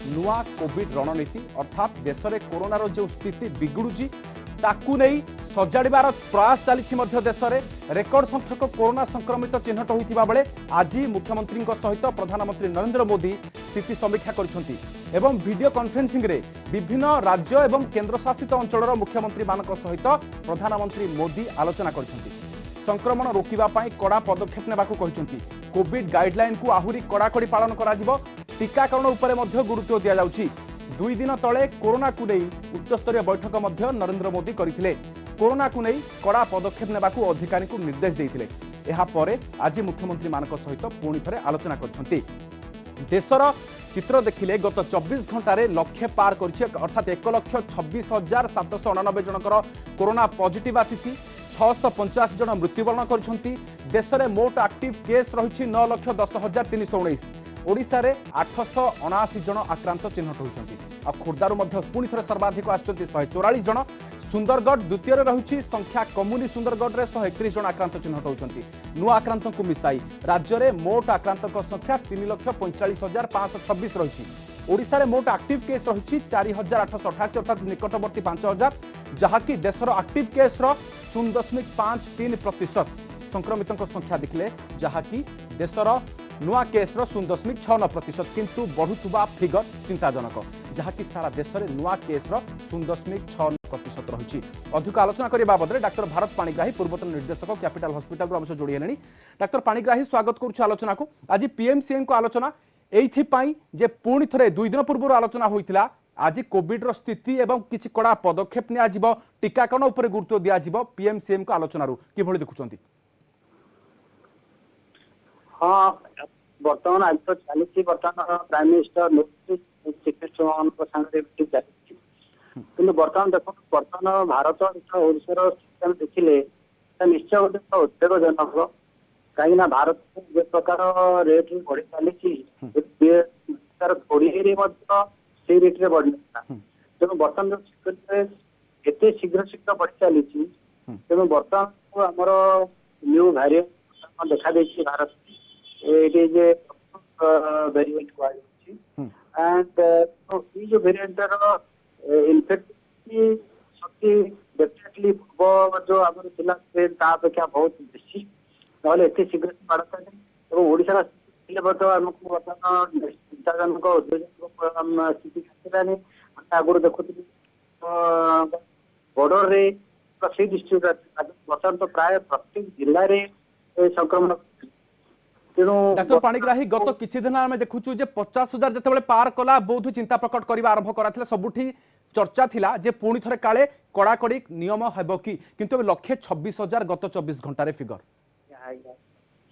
नुआ कोविड रणनीति अर्थात देश में कोरोनार जो स्थिति बिगुड़ी ताकू नहीं सजाड़ार प्रयास चली देश में रेकर्ड संख्यक कोरोना संक्रमित चिन्हट होता बेले आज मुख्यमंत्री सहित प्रधानमंत्री नरेंद्र मोदी स्थिति समीक्षा कर वीडियो कॉन्फ्रेंसिंग रे विभिन्न राज्य और केंद्र शासित अंचल मुख्यमंत्री सहित प्रधानमंत्री मोदी आलोचना कर संक्रमण रोकवाई कड़ा पदक्षेप ने कोविड गाइडलाइन को आहुरी कड़ाकड़ी पालन करा टीकाकरण उपर गुरुत्व दि जाउछि। 2 दिन तले कोरोना को नहीं उच्चस्तरीय बैठक नरेंद्र मोदी करथिले। कोरोना को नहीं कड़ा पदक्षेप नेबाकू अधिकारी को निर्देश देइथिले। एहा परे आज मुख्यमंत्री मानक सहित पुणी थे आलोचना करछंती। देशर चित्र देखिले गत 24 घंटे लक्ष्य पार कर अर्थात 1,26,789 जनकर कोरोना पॉजिटिव आसी 685 जन मृत्युवरण कर देश में मोट एक्टिव केस रही 9,10,319 ओडिशा रे 879 जन आक्रांत चिन्हट होती खोर्धारू पुणी थे सर्वाधिक आसुच्च 144 जन सुंदरगढ़ द्वितीय रही संख्या कमुनी सुंदरगढ़ में 131 जन आक्रांत चिन्हट होती नुआ आक्रांत को मिसाई राज्य में मोट आक्रांत संख्या 3,45,526 रही ओडिशा रे मोट एक्टिव केस रही 4,888 अर्थात निकटवर्ती 5,000 जहाँकि देशर एक्टिव केस 0.53% संक्रमित संख्या देखिले जहाँकि देशर नुआ केस 0.69% किंतु बढ़ुवा फिगर चिंताजनक जहाँकि सारा देश में नुआ केस 0.6% रही। अधिक आलोचना करने बाबद डाक्टर भारत पाणिग्राही पूर्वतन निर्देशक कैपिटल हॉस्पिटल आम जोड़ी है डाक्टर पाणिग्राही स्वागत करुछु आलोचना को। आज पीएमसीएम को आलोचना एइथिपाई जे पुणी थे 2 दिन पूर्व आलोचना होइतिला आज कोविड रो स्थिति एवं किछि कड़ा पदक्षेप निया जिवो टीकाकरण उपर गुरुत्व दिया जिवो पीएमसीएम को आलोचना रू कि भଳି देखुचंती। हाँ बर्तमान आज तो चली बर्तमान प्राइम मिनिस्टर चीफ मिनिस्टर संगे चली कि बर्तमान देख बर्तमान भारत ओडिशार सिस्टम देखिले निश्चय गोटे उद्वेगजनक कहीं भारत जो प्रकार रेट बढ़ी चली से रेट बढ़ी तेणु बर्तमान एत शीघ्र शीघ्र बढ़ी चली तेणु बर्तमान आमर न्यू भारिएंट देखा देछि भारत ये वेरिएंट कह एंड जो वेरिएंट इनफेक्ट शक्ति डेफिनेटली पूर्व जो आम अपेक्षा बहुत बेसी ना एत शीघ्र बढ़ता नहीं ओडिशा आमको बर्तमान चिंताजनक उद्वेगजनक स्थिति आसानी आगुरी देखुली बॉर्डर रे से डिस्ट्रिक्ट बर्तमान तो प्राय प्रत्येक जिले में संक्रमण डाक्टर पाणिग्राही गत किछि दिन आमे देखुछु जे 50,000 जतेबेले पार कला बहुत चिंता प्रकट करबा आरंभ कराथिला सबुठी चर्चा थिला जे पुणी थरे काले कड़ाकड़ी नियम हेबो कि किंतु 1,26,000 गत 24 घंटा रे फिगर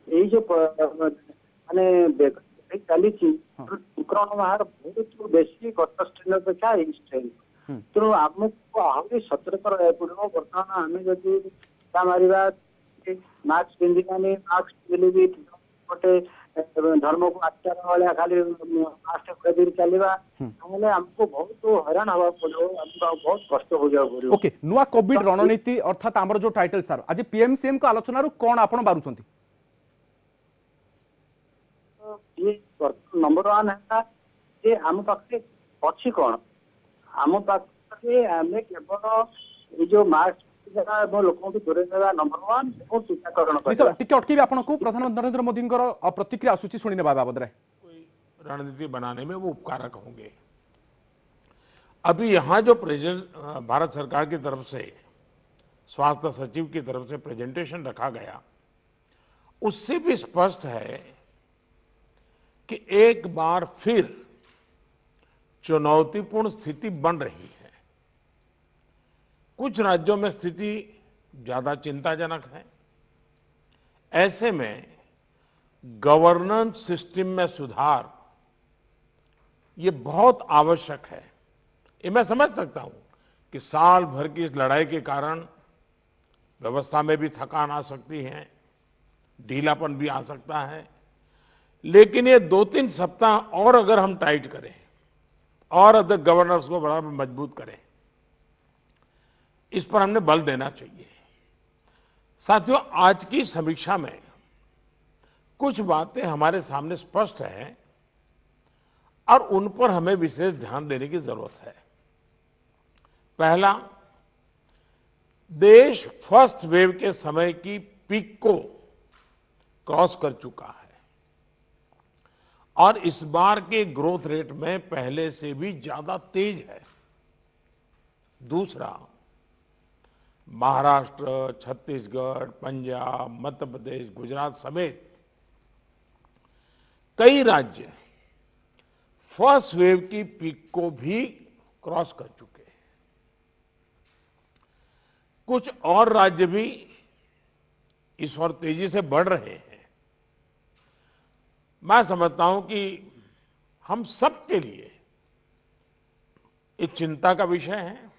एई जो माने चली संक्रमण हार बहुत बेसी गत स्ट्रेन अपेक्षा एई स्ट्रेन तेणु आमको आहरी सतर्क रहा पड़ो बर्तमान आम जदि मारिबा मास्क पिंधिबानी मास्क पिंधिले भी गोटे धर्म को आचार भाया खाली मास्क खोल चलवा हमको बहुत हैरान हवा पड़ो बहुत कष्ट हो जाए। ओके नुआ कोविड रणनीति अर्थात आमर जो टाइटल सर आज पीएमसीएम को आलोचना रू कोन आपण बारुचंती ये नंबर 1 है जे हम पाखे अछि कोन आम पाखे आमे केवल जो मास्क लोगों को दूरे नंबर 1 और टीकाकरण टिके अटकेबे आपन को प्रधानमंत्री नरेंद्र मोदी प्रतिक्रिया आसुची सुनिने बाबद रे कोई रणनीति बनाने में वो उपकारक होंगे। अभी यहाँ जो भारत सरकार की तरफ से स्वास्थ्य सचिव की तरफ से प्रेजेंटेशन रखा गया उससे भी स्पष्ट है कि एक बार फिर चुनौतीपूर्ण स्थिति बन रही है। कुछ राज्यों में स्थिति ज्यादा चिंताजनक है। ऐसे में गवर्नेंस सिस्टम में सुधार ये बहुत आवश्यक है। ये मैं समझ सकता हूं कि साल भर की इस लड़ाई के कारण व्यवस्था में भी थकान आ सकती है, ढीलापन भी आ सकता है, लेकिन ये 2-3 सप्ताह और अगर हम टाइट करें और अदर गवर्नर्स को बड़ा मजबूत करें, इस पर हमने बल देना चाहिए। साथियों, आज की समीक्षा में कुछ बातें हमारे सामने स्पष्ट है। और उन पर हमें विशेष ध्यान देने की जरूरत है। पहला, देश फर्स्ट वेव के समय की पीक को क्रॉस कर चुका है और इस बार के ग्रोथ रेट में पहले से भी ज्यादा तेज है। दूसरा, महाराष्ट्र, छत्तीसगढ़, पंजाब, मध्य प्रदेश, गुजरात समेत कई राज्य फर्स्ट वेव की पीक को भी क्रॉस कर चुके हैं। कुछ और राज्य भी इस ओर तेजी से बढ़ रहे हैं। मैं समझता हूं कि हम सबके लिए एक चिंता का विषय है,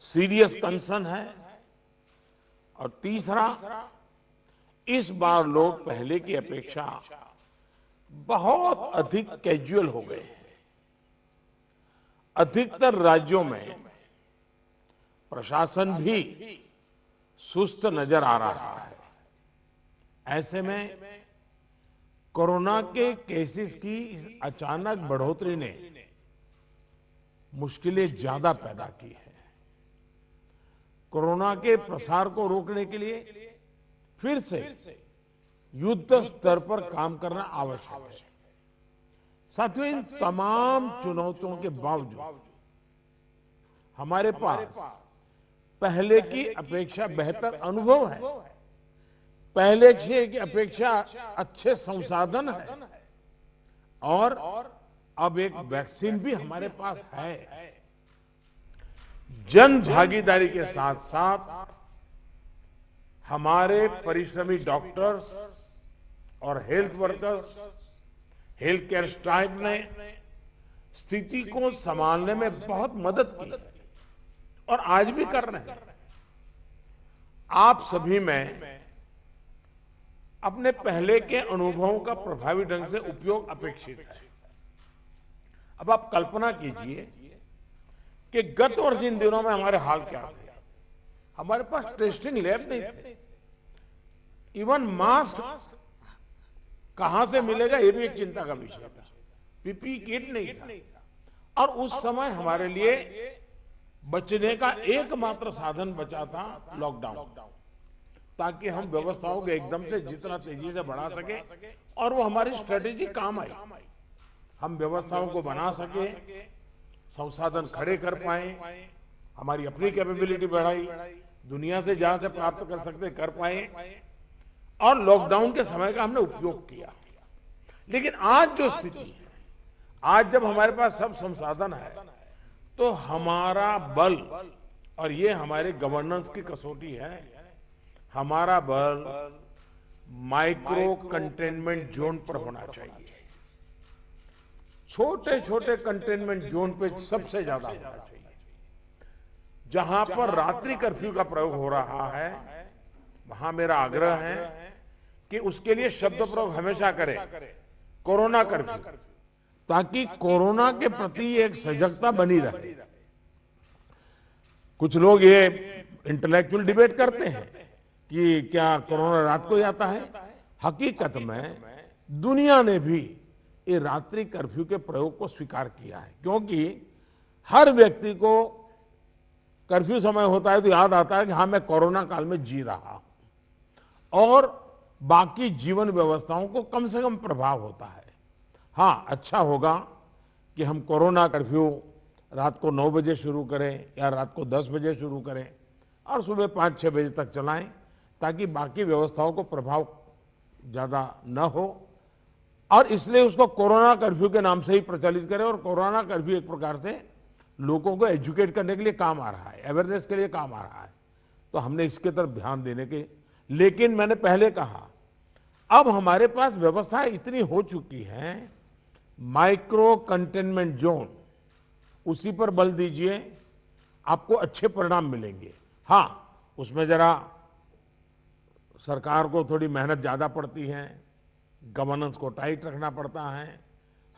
सीरियस कंसर्न है। और तीसरा, इस बार लोग पहले की अपेक्षा बहुत अधिक कैजुअल हो गए हैं। अधिकतर राज्यों में प्रशासन भी सुस्त नजर आ रहा है। ऐसे में कोरोना के केसेस की इस अचानक बढ़ोतरी ने मुश्किलें ज्यादा पैदा की है। कोरोना के प्रसार को रोकने के लिए फिर से युद्ध स्तर पर काम करना आवश्यक है। साथियों, इन तमाम चुनौतियों के बावजूद हमारे पास पहले की अपेक्षा बेहतर अनुभव है, पहले की अपेक्षा अच्छे संसाधन है और अब एक वैक्सीन भी हमारे पास है। जन भागीदारी के साथ साथ हमारे परिश्रमी डॉक्टर्स और health workers, health care staff ने स्थिति को संभालने में बहुत मदद की और आज भी कर रहे हैं। आप सभी में अपने पहले के अनुभवों का प्रभावी ढंग से उपयोग अपेक्षित है। अब आप कल्पना कीजिए कि गत वर्ष इन दिनों में हमारे हाल क्या थे। हमारे पास टेस्टिंग लैब नहीं थे, इवन मास्क कहां से मिलेगा ये भी एक चिंता का विषय था, पीपी किट नहीं था। और उस समय हमारे लिए बचने का एकमात्र साधन बचा था लॉकडाउन, ताकि हम व्यवस्थाओं को एकदम से जितना तेजी से बढ़ा सके और वो हमारी स्ट्रेटेजी काम आई। हम व्यवस्थाओं को बना सके, संसाधन खड़े कर पाए, हमारी अपनी कैपेबिलिटी बढ़ाई, दुनिया से जहां से प्राप्त कर सकते कर पाए और लॉकडाउन के समय का हमने उपयोग किया। लेकिन आज जो स्थिति है, आज जब हमारे पास सब संसाधन है, तो हमारा बल, और ये हमारे गवर्नेंस की कसौटी है, हमारा बल माइक्रो कंटेनमेंट जोन पर होना चाहिए। छोटे छोटे कंटेनमेंट जोन पे सबसे ज्यादा होना चाहिए। जहां पर रात्रि कर्फ्यू का प्रयोग हो रहा है, वहां मेरा आग्रह है कि उसके लिए शब्द प्रयोग हमेशा करें, कोरोना कर्फ्यू, ताकि कोरोना के प्रति एक सजगता बनी रहे। कुछ लोग ये इंटेलेक्चुअल डिबेट करते हैं कि क्या कोरोना रात को ही आता है। हकीकत में दुनिया ने भी ये रात्रि कर्फ्यू के प्रयोग को स्वीकार किया है, क्योंकि हर व्यक्ति को कर्फ्यू समय होता है तो याद आता है कि हाँ, मैं कोरोना काल में जी रहा हूं और बाकी जीवन व्यवस्थाओं को कम से कम प्रभाव होता है। हाँ, अच्छा होगा कि हम कोरोना कर्फ्यू रात को 9 बजे शुरू करें या रात को 10 बजे शुरू करें और सुबह 5-6 बजे तक चलाएं, ताकि बाकी व्यवस्थाओं को प्रभाव ज्यादा न हो। और इसलिए उसको कोरोना कर्फ्यू के नाम से ही प्रचलित करें। और कोरोना कर्फ्यू एक प्रकार से लोगों को एजुकेट करने के लिए काम आ रहा है, अवेयरनेस के लिए काम आ रहा है, तो हमने इसके तरफ ध्यान देने के। लेकिन मैंने पहले कहा, अब हमारे पास व्यवस्थाएं इतनी हो चुकी हैं, माइक्रो कंटेनमेंट जोन, उसी पर बल दीजिए, आपको अच्छे परिणाम मिलेंगे। हाँ, उसमें जरा सरकार को थोड़ी मेहनत ज्यादा पड़ती है, गवर्नेंस को टाइट रखना पड़ता है,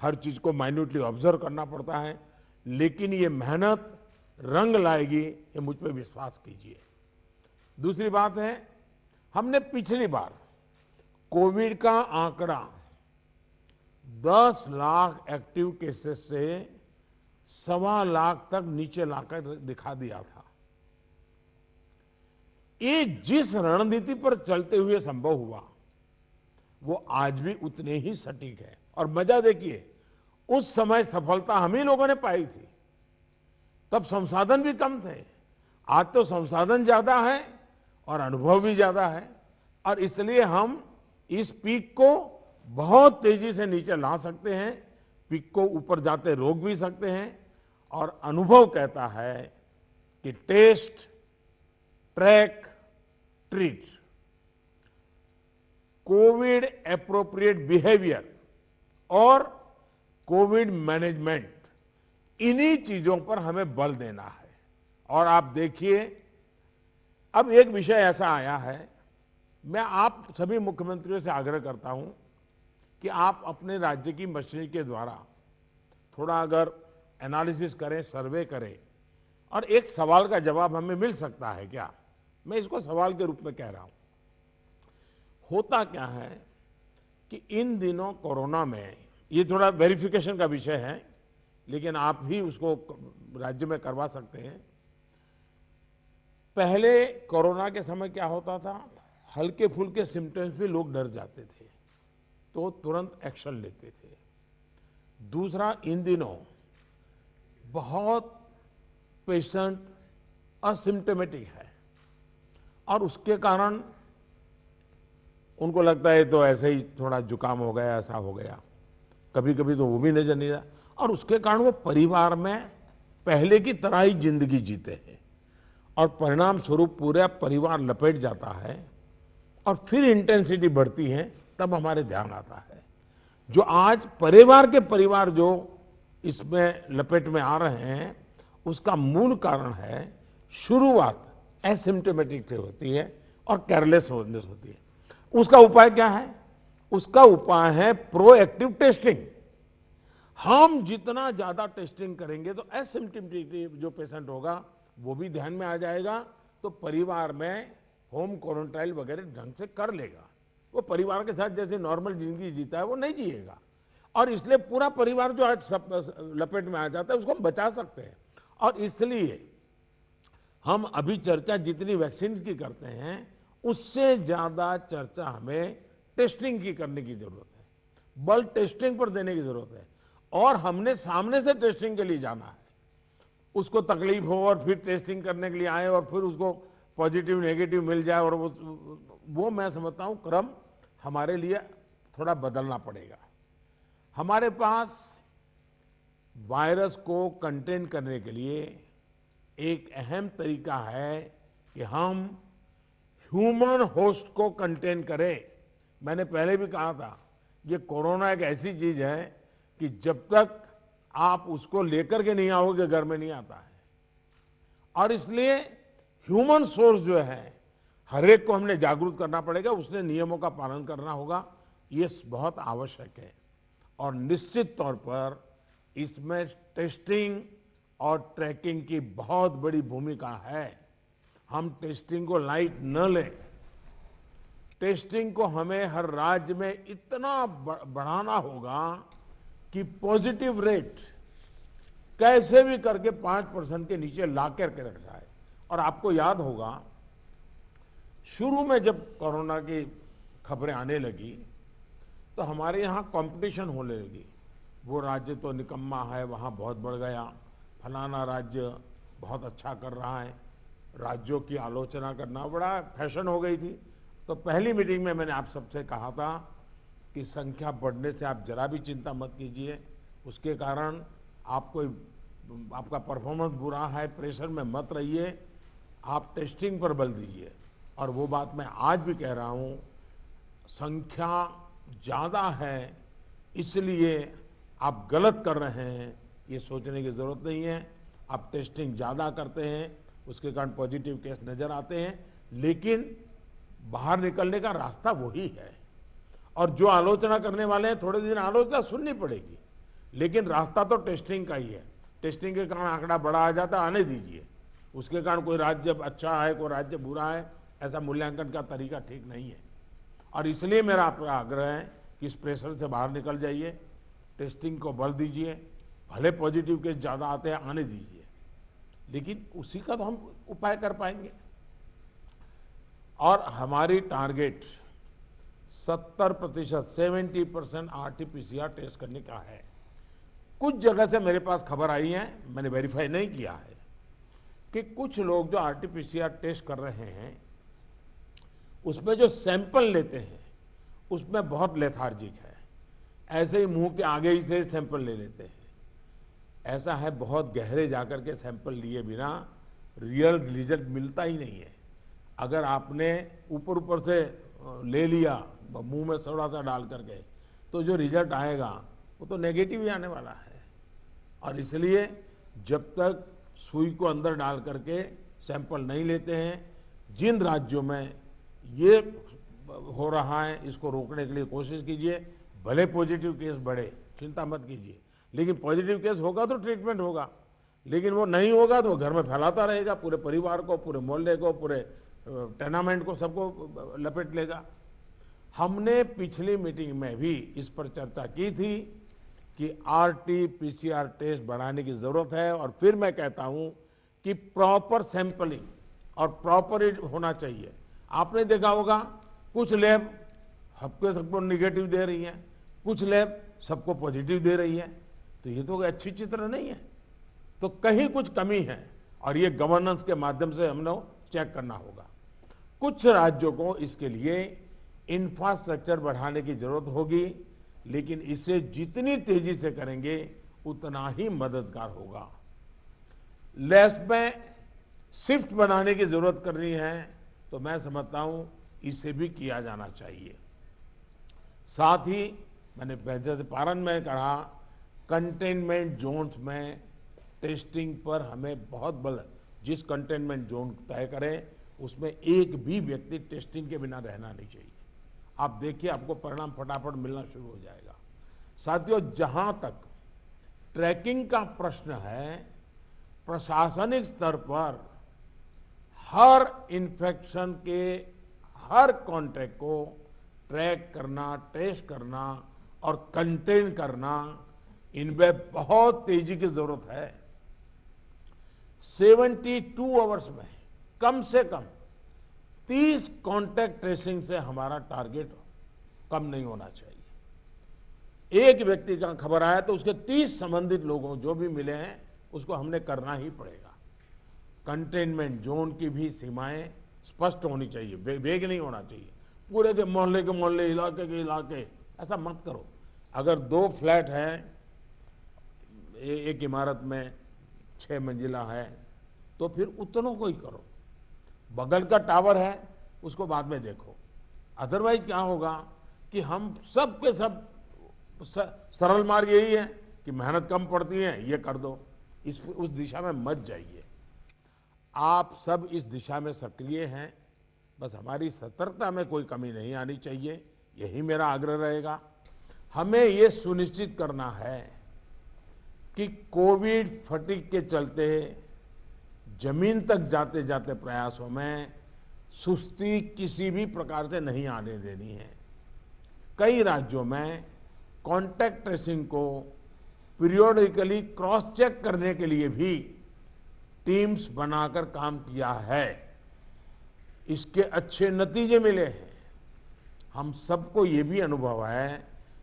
हर चीज को माइन्यूटली ऑब्जर्व करना पड़ता है, लेकिन ये मेहनत रंग लाएगी, ये मुझ पर विश्वास कीजिए। दूसरी बात है, हमने पिछली बार कोविड का आंकड़ा 10 लाख एक्टिव केसेस से 1.25 लाख तक नीचे लाकर दिखा दिया था। ये जिस रणनीति पर चलते हुए संभव हुआ वो आज भी उतने ही सटीक है। और मजा देखिए, उस समय सफलता हम ही लोगों ने पाई थी, तब संसाधन भी कम थे। आज तो संसाधन ज्यादा है और अनुभव भी ज्यादा है, और इसलिए हम इस पीक को बहुत तेजी से नीचे ला सकते हैं, पीक को ऊपर जाते रोक भी सकते हैं। और अनुभव कहता है कि test, track, treat, covid appropriate behaviour और कोविड मैनेजमेंट, इन्हीं चीजों पर हमें बल देना है। और आप देखिए, अब एक विषय ऐसा आया है, मैं आप सभी मुख्यमंत्रियों से आग्रह करता हूं कि आप अपने राज्य की मशीनरी के द्वारा थोड़ा अगर एनालिसिस करें, सर्वे करें, और एक सवाल का जवाब हमें मिल सकता है क्या, मैं इसको सवाल के रूप में कह रहा हूं। होता क्या है कि इन दिनों कोरोना में, ये थोड़ा वेरिफिकेशन का विषय है लेकिन आप भी उसको राज्य में करवा सकते हैं। पहले कोरोना के समय क्या होता था, हल्के फुल्के सिम्टम्स भी लोग डर जाते थे तो तुरंत एक्शन लेते थे। दूसरा, इन दिनों बहुत पेशेंट असिम्टोमेटिक है और उसके कारण उनको लगता है तो ऐसे ही थोड़ा जुकाम हो गया, ऐसा हो गया, कभी कभी तो वो भी नजर नहीं आता, और उसके कारण वो परिवार में पहले की तरह ही जिंदगी जीते हैं और परिणाम स्वरूप पूरा परिवार लपेट जाता है और फिर इंटेंसिटी बढ़ती है। तब हमारे ध्यान आता है जो आज परिवार जो इसमें लपेट में आ रहे हैं, उसका मूल कारण है शुरुआत एसिम्टोमेटिक से होती है और केयरलेस होती है। उसका उपाय क्या है? उसका उपाय है प्रोएक्टिव टेस्टिंग। हम जितना ज्यादा टेस्टिंग करेंगे तो एसिम्टोमेटिक जो पेशेंट होगा वो भी ध्यान में आ जाएगा, तो परिवार में होम क्वारंटाइन वगैरह ढंग से कर लेगा। वो परिवार के साथ जैसे नॉर्मल जिंदगी जीता है वो नहीं जिएगा, और इसलिए पूरा परिवार जो आज सब लपेट में आ जाता है उसको हम बचा सकते हैं। और इसलिए हम अभी चर्चा जितनी वैक्सीन की करते हैं उससे ज्यादा चर्चा हमें टेस्टिंग की करने की जरूरत है, बल टेस्टिंग पर देने की जरूरत है। और हमने सामने से टेस्टिंग के लिए जाना है, उसको तकलीफ हो और फिर टेस्टिंग करने के लिए आए और फिर उसको पॉजिटिव नेगेटिव मिल जाए, और वो मैं समझता हूं क्रम हमारे लिए थोड़ा बदलना पड़ेगा। हमारे पास वायरस को कंटेन करने के लिए एक अहम तरीका है कि हम ह्यूमन होस्ट को कंटेन करें। मैंने पहले भी कहा था, ये कोरोना एक ऐसी चीज है कि जब तक आप उसको लेकर के नहीं आओगे घर में नहीं आता है, और इसलिए ह्यूमन सोर्स जो है हर एक को हमने जागरूक करना पड़ेगा, उसने नियमों का पालन करना होगा, ये बहुत आवश्यक है। और निश्चित तौर पर इसमें टेस्टिंग और ट्रैकिंग की बहुत बड़ी भूमिका है। हम टेस्टिंग को लाइट न लें, टेस्टिंग को हमें हर राज्य में इतना बढ़ाना होगा कि पॉजिटिव रेट कैसे भी करके 5% के नीचे ला करके रख जाए। और आपको याद होगा, शुरू में जब कोरोना की खबरें आने लगी तो हमारे यहाँ कंपटीशन होने लगी, वो राज्य तो निकम्मा है वहाँ बहुत बढ़ गया, फलाना राज्य बहुत अच्छा कर रहा है, राज्यों की आलोचना करना बड़ा फैशन हो गई थी। तो पहली मीटिंग में मैंने आप सबसे कहा था कि संख्या बढ़ने से आप जरा भी चिंता मत कीजिए, उसके कारण आपका परफॉर्मेंस बुरा है, प्रेशर में मत रहिए, आप टेस्टिंग पर बल दीजिए। और वो बात मैं आज भी कह रहा हूँ, संख्या ज़्यादा है इसलिए आप गलत कर रहे हैं, ये सोचने की ज़रूरत नहीं है। आप टेस्टिंग ज़्यादा करते हैं, उसके कारण पॉजिटिव केस नज़र आते हैं, लेकिन बाहर निकलने का रास्ता वही है। और जो आलोचना करने वाले हैं, थोड़े दिन आलोचना सुननी पड़ेगी, लेकिन रास्ता तो टेस्टिंग का ही है। टेस्टिंग के कारण आंकड़ा बड़ा आ जाता, आने दीजिए। उसके कारण कोई राज्य अच्छा है, कोई राज्य बुरा है, ऐसा मूल्यांकन का तरीका ठीक नहीं है। और इसलिए मेरा आपका आग्रह है कि इस प्रेशर से बाहर निकल जाइए, टेस्टिंग को बल दीजिए, भले पॉजिटिव केस ज़्यादा आते हैं आने दीजिए, लेकिन उसी का तो हम उपाय कर पाएंगे। और हमारी टारगेट 70%, 70% RT-PCR टेस्ट करने का है। कुछ जगह से मेरे पास खबर आई है, मैंने वेरीफाई नहीं किया है, कि कुछ लोग जो RT-PCR टेस्ट कर रहे हैं उसमें जो सैंपल लेते हैं उसमें बहुत लेथार्जिक है, ऐसे ही मुंह के आगे ही से सैंपल ले लेते हैं। ऐसा है, बहुत गहरे जाकर के सैंपल लिए बिना रियल रिजल्ट मिलता ही नहीं है। अगर आपने ऊपर ऊपर से ले लिया मुंह में थोड़ा सा डाल करके, तो जो रिजल्ट आएगा वो तो नेगेटिव ही आने वाला है। और इसलिए जब तक सुई को अंदर डाल करके सैंपल नहीं लेते हैं, जिन राज्यों में ये हो रहा है इसको रोकने के लिए कोशिश कीजिए। भले पॉजिटिव केस बढ़े, चिंता मत कीजिए, लेकिन पॉजिटिव केस होगा तो ट्रीटमेंट होगा, लेकिन वो नहीं होगा तो घर में फैलाता रहेगा, पूरे परिवार को, पूरे मोहल्ले को, पूरे टेनामेंट को, सबको लपेट लेगा। हमने पिछली मीटिंग में भी इस पर चर्चा की थी कि RT-PCR टेस्ट बढ़ाने की जरूरत है। और फिर मैं कहता हूं कि प्रॉपर सैंपलिंग और प्रॉपर होना चाहिए। आपने देखा होगा कुछ लैब सबको निगेटिव दे रही हैं, कुछ लैब सबको पॉजिटिव दे रही है, तो ये तो अच्छी चित्र नहीं है, तो कहीं कुछ कमी है और ये गवर्नेंस के माध्यम से हमने चेक करना होगा। कुछ राज्यों को इसके लिए इंफ्रास्ट्रक्चर बढ़ाने की जरूरत होगी, लेकिन इसे जितनी तेजी से करेंगे उतना ही मददगार होगा। लैब्स में शिफ्ट बनाने की जरूरत करनी है, तो मैं समझता हूं इसे भी किया जाना चाहिए। साथ ही मैंने जैसे पारण में कहा, कंटेनमेंट जोन्स में टेस्टिंग पर हमें बहुत बल, जिस कंटेनमेंट जोन तय करें उसमें एक भी व्यक्ति टेस्टिंग के बिना रहना नहीं चाहिए। आप देखिए, आपको परिणाम फटाफट मिलना शुरू हो जाएगा। साथियों, जहां तक ट्रैकिंग का प्रश्न है, प्रशासनिक स्तर पर हर इन्फेक्शन के हर कॉन्टैक्ट को ट्रैक करना, टेस्ट करना और कंटेन करना, इनमें बहुत तेजी की जरूरत है। 72 आवर्स में कम से कम 30 कॉन्टैक्ट ट्रेसिंग से हमारा टारगेट कम नहीं होना चाहिए। एक व्यक्ति का खबर आया तो उसके 30 संबंधित लोगों जो भी मिले हैं उसको हमने करना ही पड़ेगा। कंटेनमेंट जोन की भी सीमाएं स्पष्ट होनी चाहिए, वेग नहीं होना चाहिए। पूरे के मोहल्ले, इलाके के इलाके, ऐसा मत करो। अगर 2 फ्लैट हैं, एक इमारत में 6 मंजिला है, तो फिर उतनों को ही करो। बगल का टावर है उसको बाद में देखो। अदरवाइज क्या होगा कि हम सब के सब सरल मार्ग यही है कि मेहनत कम पड़ती है, ये कर दो, उस दिशा में मत जाइए। आप सब इस दिशा में सक्रिय हैं, बस हमारी सतर्कता में कोई कमी नहीं आनी चाहिए, यही मेरा आग्रह रहेगा। हमें ये सुनिश्चित करना है कि कोविड फटीग के चलते जमीन तक जाते जाते प्रयासों में सुस्ती किसी भी प्रकार से नहीं आने देनी है। कई राज्यों में कॉन्टैक्ट ट्रेसिंग को पीरियोडिकली क्रॉस चेक करने के लिए भी टीम्स बनाकर काम किया है, इसके अच्छे नतीजे मिले हैं। हम सबको ये भी अनुभव है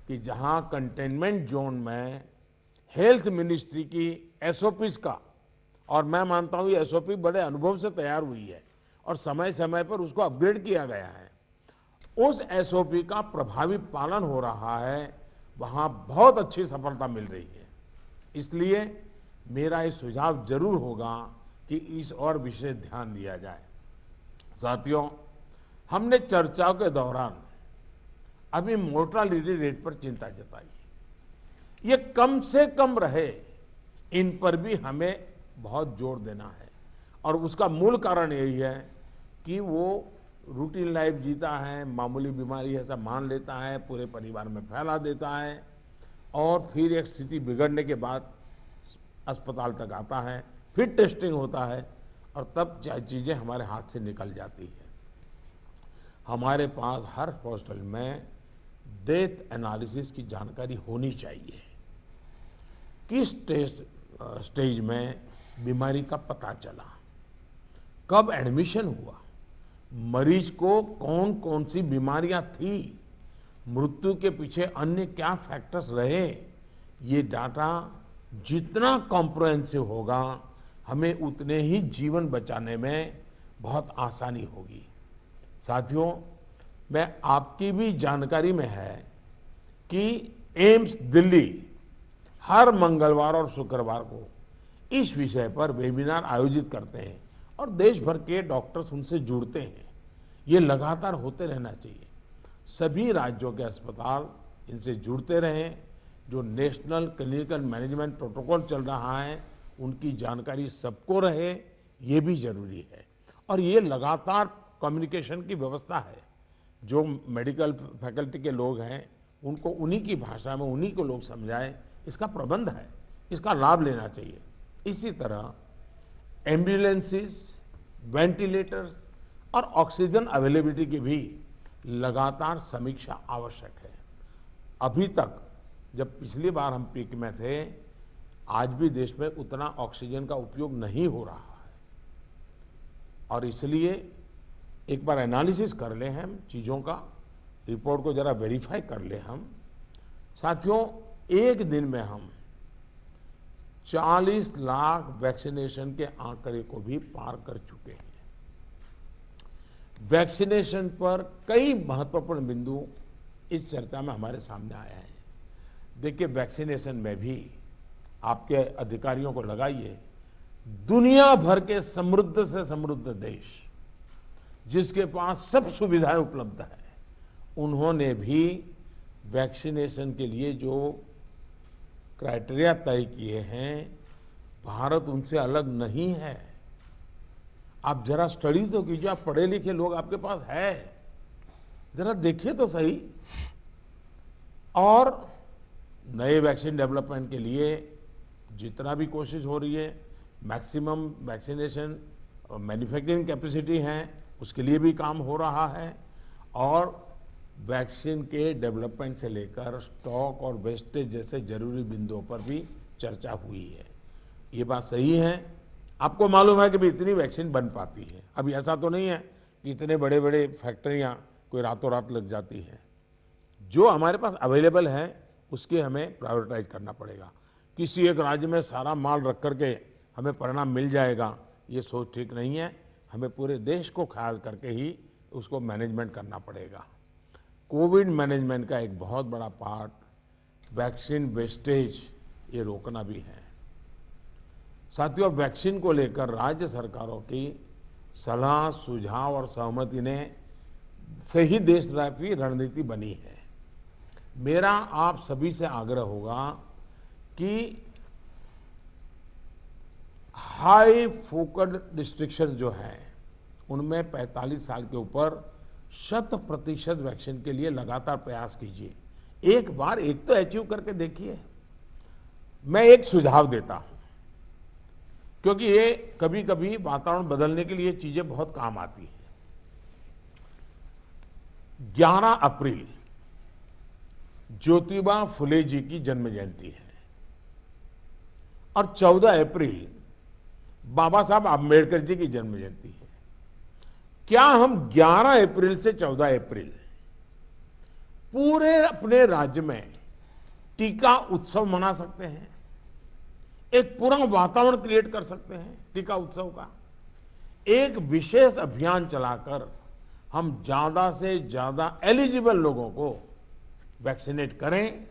कि जहां कंटेनमेंट जोन में हेल्थ मिनिस्ट्री की SOPs का, और मैं मानता हूं ये SOP बड़े अनुभव से तैयार हुई है और समय समय पर उसको अपग्रेड किया गया है, उस SOP का प्रभावी पालन हो रहा है, वहां बहुत अच्छी सफलता मिल रही है। इसलिए मेरा ये सुझाव जरूर होगा कि इस और विशेष ध्यान दिया जाए। साथियों, हमने चर्चाओं के दौरान अभी मोर्टालिटी रेट पर चिंता जताई, ये कम से कम रहे, इन पर भी हमें बहुत जोर देना है। और उसका मूल कारण यही है कि वो रूटीन लाइफ जीता है, मामूली बीमारी ऐसा मान लेता है, पूरे परिवार में फैला देता है और फिर एक स्थिति बिगड़ने के बाद अस्पताल तक आता है, फिर टेस्टिंग होता है और तब चीज़ें हमारे हाथ से निकल जाती है। हमारे पास हर हॉस्टल में डेथ एनालिसिस की जानकारी होनी चाहिए। किस स्टेज में बीमारी का पता चला, कब एडमिशन हुआ, मरीज को कौन कौन सी बीमारियां थी, मृत्यु के पीछे अन्य क्या फैक्टर्स रहे, ये डाटा जितना कॉम्प्रहेंसिव होगा हमें उतने ही जीवन बचाने में बहुत आसानी होगी। साथियों, मैं आपकी भी जानकारी में है कि एम्स दिल्ली हर मंगलवार और शुक्रवार को इस विषय पर वेबिनार आयोजित करते हैं और देश भर के डॉक्टर्स उनसे जुड़ते हैं। ये लगातार होते रहना चाहिए। सभी राज्यों के अस्पताल इनसे जुड़ते रहें। जो नेशनल क्लिनिकल मैनेजमेंट प्रोटोकॉल चल रहा है उनकी जानकारी सबको रहे, ये भी जरूरी है। और ये लगातार कम्युनिकेशन की व्यवस्था है। जो मेडिकल फैकल्टी के लोग हैं उनको उन्हीं की भाषा में उन्हीं को लोग समझाएं, इसका प्रबंध है, इसका लाभ लेना चाहिए। इसी तरह एम्बुलेंसेस, वेंटिलेटर्स और ऑक्सीजन अवेलेबिलिटी की भी लगातार समीक्षा आवश्यक है। अभी तक जब पिछली बार हम पीक में थे, आज भी देश में उतना ऑक्सीजन का उपयोग नहीं हो रहा है और इसलिए एक बार एनालिसिस कर लें हम चीज़ों का, रिपोर्ट को जरा वेरीफाई कर लें हम। साथियों, एक दिन में हम 40 लाख वैक्सीनेशन के आंकड़े को भी पार कर चुके हैं। वैक्सीनेशन पर कई महत्वपूर्ण बिंदु इस चर्चा में हमारे सामने आए हैं। देखिए, वैक्सीनेशन में भी आपके अधिकारियों को लगाइए, दुनिया भर के समृद्ध से समृद्ध देश जिसके पास सब सुविधाएं उपलब्ध है, उन्होंने भी वैक्सीनेशन के लिए जो क्राइटेरिया तय किए हैं, भारत उनसे अलग नहीं है। आप जरा स्टडी तो कीजिए, आप पढ़े लिखे लोग आपके पास है, जरा देखिए तो सही। और नए वैक्सीन डेवलपमेंट के लिए जितना भी कोशिश हो रही है, मैक्सिमम वैक्सीनेशन मैन्युफैक्चरिंग कैपेसिटी है, उसके लिए भी काम हो रहा है। और वैक्सीन के डेवलपमेंट से लेकर स्टॉक और वेस्टेज जैसे जरूरी बिंदुओं पर भी चर्चा हुई है। ये बात सही है। आपको मालूम है कि भी इतनी वैक्सीन बन पाती है। अभी ऐसा तो नहीं है कि इतने बड़े बड़े फैक्ट्रियां कोई रातों रात लग जाती हैं। जो हमारे पास अवेलेबल है उसके हमें प्रायोरिटाइज करना पड़ेगा। किसी एक राज्य में सारा माल रख करके हमें परिणाम मिल जाएगा, ये सोच ठीक नहीं है। हमें पूरे देश को ख्याल करके ही उसको मैनेजमेंट करना पड़ेगा। कोविड मैनेजमेंट का एक बहुत बड़ा पार्ट वैक्सीन वेस्टेज ये रोकना भी है। साथियों, वैक्सीन को लेकर राज्य सरकारों की सलाह, सुझाव और सहमति ने से ही देशव्यापी रणनीति बनी है। मेरा आप सभी से आग्रह होगा कि हाई फोकस्ड रिस्ट्रिक्शन जो है उनमें 45 साल के ऊपर 100% वैक्सीन के लिए लगातार प्रयास कीजिए। एक बार एक तो अचीव करके देखिए। मैं एक सुझाव देता हूं, क्योंकि ये कभी कभी वातावरण बदलने के लिए चीजें बहुत काम आती हैं। 11 अप्रैल ज्योतिबा फुले जी की जन्म जयंती है और 14 अप्रैल बाबा साहब आम्बेडकर जी की जन्म जयंती है। क्या हम 11 अप्रैल से 14 अप्रैल पूरे अपने राज्य में टीका उत्सव मना सकते हैं? एक पूरा वातावरण क्रिएट कर सकते हैं टीका उत्सव का। एक विशेष अभियान चलाकर हम ज्यादा से ज्यादा एलिजिबल लोगों को वैक्सीनेट करें।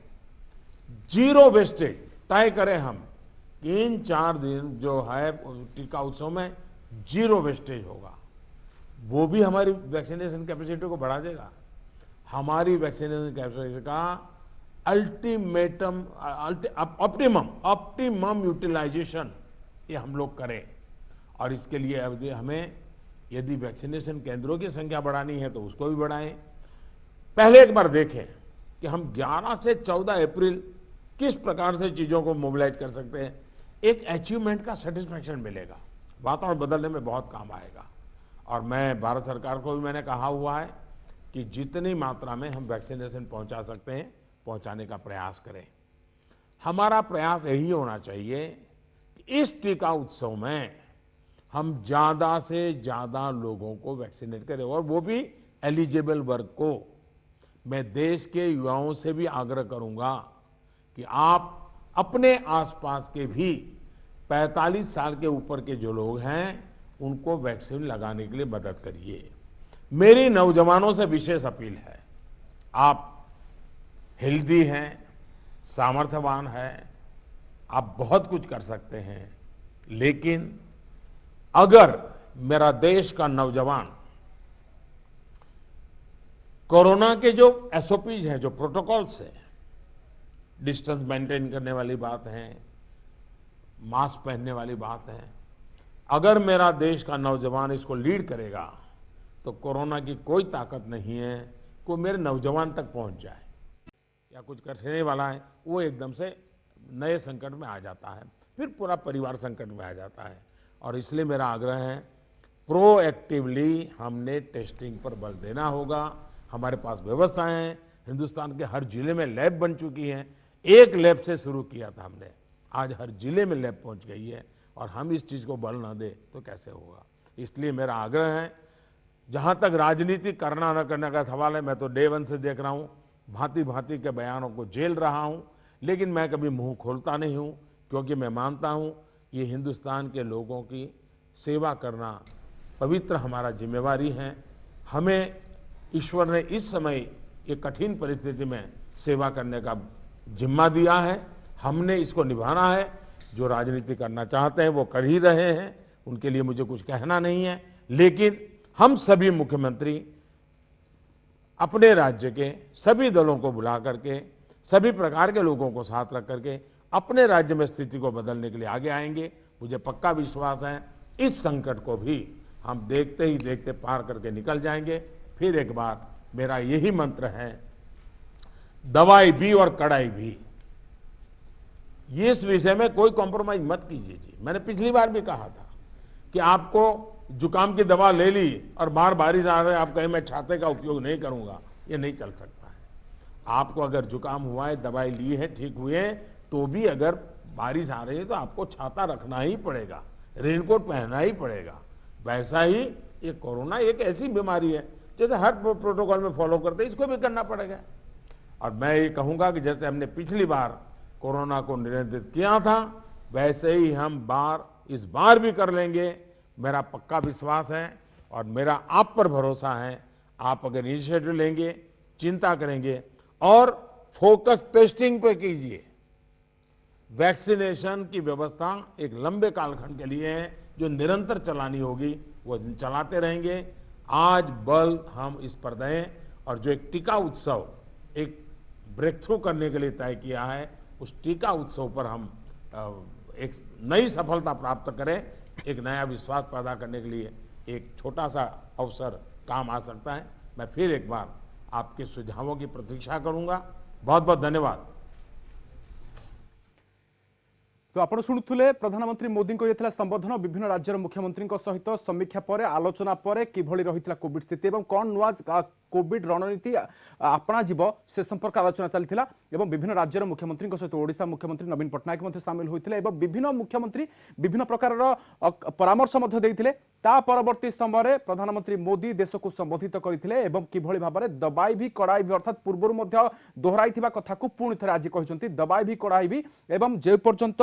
जीरो वेस्टेज तय करें हम कि इन 4 दिन जो है टीका उत्सव में जीरो वेस्टेज होगा। वो भी हमारी वैक्सीनेशन कैपेसिटी को बढ़ा देगा। हमारी वैक्सीनेशन कैपेसिटी का ऑप्टिमम यूटिलाइजेशन ये हम लोग करें। और इसके लिए अब हमें यदि वैक्सीनेशन केंद्रों की संख्या बढ़ानी है तो उसको भी बढ़ाएं। पहले एक बार देखें कि हम 11 से 14 अप्रैल किस प्रकार से चीजों को मोबिलाइज कर सकते हैं। एक अचीवमेंट का सेटिस्फैक्शन मिलेगा, वातावरण बदलने में बहुत काम आएगा। और मैं भारत सरकार को भी मैंने कहा हुआ है कि जितनी मात्रा में हम वैक्सीनेशन पहुंचा सकते हैं पहुंचाने का प्रयास करें। हमारा प्रयास यही होना चाहिए कि इस टीका उत्सव में हम ज्यादा से ज्यादा लोगों को वैक्सीनेट करें, और वो भी एलिजिबल वर्ग को। मैं देश के युवाओं से भी आग्रह करूंगा कि आप अपने आसपास के भी 45 साल के ऊपर के जो लोग हैं उनको वैक्सीन लगाने के लिए मदद करिए। मेरी नौजवानों से विशेष अपील है, आप हेल्दी हैं, सामर्थ्यवान हैं, आप बहुत कुछ कर सकते हैं, लेकिन अगर मेरा देश का नौजवान कोरोना के जो एसओपीज हैं, जो प्रोटोकॉल्स हैं, डिस्टेंस मेंटेन करने वाली बात है, मास्क पहनने वाली बात है, अगर मेरा देश का नौजवान इसको लीड करेगा तो कोरोना की कोई ताकत नहीं है कि मेरे नौजवान तक पहुंच जाए या कुछ करने वाला है वो एकदम से नए संकट में आ जाता है, फिर पूरा परिवार संकट में आ जाता है। और इसलिए मेरा आग्रह है, प्रोएक्टिवली हमने टेस्टिंग पर बल देना होगा। हमारे पास व्यवस्थाएं हैं, हिंदुस्तान के हर जिले में लैब बन चुकी हैं। एक लैब से शुरू किया था हमने, आज हर जिले में लैब पहुंच गई है, और हम इस चीज को बल न दे तो कैसे होगा। इसलिए मेरा आग्रह है, जहां तक राजनीति करना न करने का सवाल है, मैं तो डे वन से देख रहा हूं, भांति भांति के बयानों को झेल रहा हूं, लेकिन मैं कभी मुंह खोलता नहीं हूं, क्योंकि मैं मानता हूं ये हिंदुस्तान के लोगों की सेवा करना पवित्र हमारा जिम्मेवारी है। हमें ईश्वर ने इस समय ये कठिन परिस्थिति में सेवा करने का जिम्मा दिया है, हमने इसको निभाना है। जो राजनीति करना चाहते हैं वो कर ही रहे हैं, उनके लिए मुझे कुछ कहना नहीं है, लेकिन हम सभी मुख्यमंत्री अपने राज्य के सभी दलों को बुला करके, सभी प्रकार के लोगों को साथ रख करके अपने राज्य में स्थिति को बदलने के लिए आगे आएंगे। मुझे पक्का विश्वास है इस संकट को भी हम देखते ही देखते पार करके निकल जाएंगे। फिर एक बार मेरा यही मंत्र है, दवाई भी और कड़ाई भी। ये इस विषय में कोई कॉम्प्रोमाइज मत कीजिए जी। मैंने पिछली बार भी कहा था कि आपको जुकाम की दवा ले ली और बाहर बारिश आ रही, आप कहें मैं छाते का उपयोग नहीं करूंगा, ये नहीं चल सकता है। आपको अगर जुकाम हुआ है, दवाई ली है, ठीक हुए हैं, तो भी अगर बारिश आ रही है तो आपको छाता रखना ही पड़ेगा, रेनकोट पहनना ही पड़ेगा। वैसा ही ये कोरोना एक ऐसी बीमारी है, जैसे हर प्रोटोकॉल में फॉलो करते हैं, इसको भी करना पड़ेगा। और मैं ये कहूंगा कि जैसे हमने पिछली बार कोरोना को नियंत्रित किया था, वैसे ही हम इस बार भी कर लेंगे, मेरा पक्का विश्वास है। और मेरा आप पर भरोसा है, आप अगर इनिशिएटिव लेंगे, चिंता करेंगे और फोकस टेस्टिंग पे कीजिए। वैक्सीनेशन की व्यवस्था एक लंबे कालखंड के लिए है, जो निरंतर चलानी होगी, वो चलाते रहेंगे। आज बल हम इस पर दें, और जो एक टीका उत्सव एक ब्रेक थ्रू करने के लिए तय किया है, उस टीका उत्सव पर हम एक नई सफलता प्राप्त करें। एक नया विश्वास पैदा करने के लिए एक छोटा सा अवसर काम आ सकता है। मैं फिर एक बार आपके सुझावों की प्रतीक्षा करूंगा। बहुत बहुत धन्यवाद। तो आप शुणुले प्रधानमंत्री मोदी को ये संबोधन विभिन्न राज्यर मुख्यमंत्री सहित समीक्षा पर आलोचना पर किभली रही कोविड स्थिति और कौन नुआ कोविड रणनीति आपणा जीव से संपर्क आलोचना चली विभिन्न राज्यर मुख्यमंत्री सहित ओडिशा मुख्यमंत्री नवीन पट्टनायक सामिल होते विभिन्न मुख्यमंत्री विभिन्न प्रकार परामर्श ता परवर्ती समय प्रधानमंत्री मोदी देश को संबोधित करते किभली भाव में दबाई भी कड़ाई भी अर्थात पूर्व दोहराई कथा को पुणी थे आज कहते दबाई भी कड़ाई भी एवं जे पर्यंत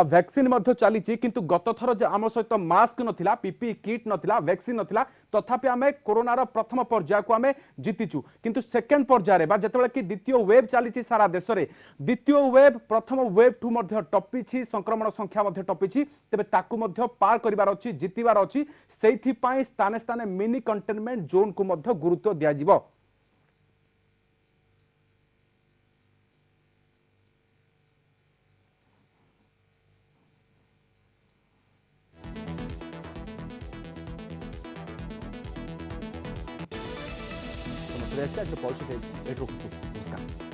वैक्सीन चली किंतु गत थर आम सहित मास्क नथिला, पीपी किट नथिला, वैक्सीन नथिला, तथापि आमे कोरोनार प्रथम पर्याय को आमे जीतिचु किंतु सेकेंड पर्याय जेतेबेले कि द्वितीय वेव चली सारा देश में द्वितीय वेव प्रथम वेव ठू टपी संक्रमण संख्या टपी तेबे ताकू पार करिवार अछि, जीतिबार अछि। सेइथिपाई स्थाने स्थाने मिनी कंटेनमेंट जोन को गुरुत्व दिया। नमस्कार।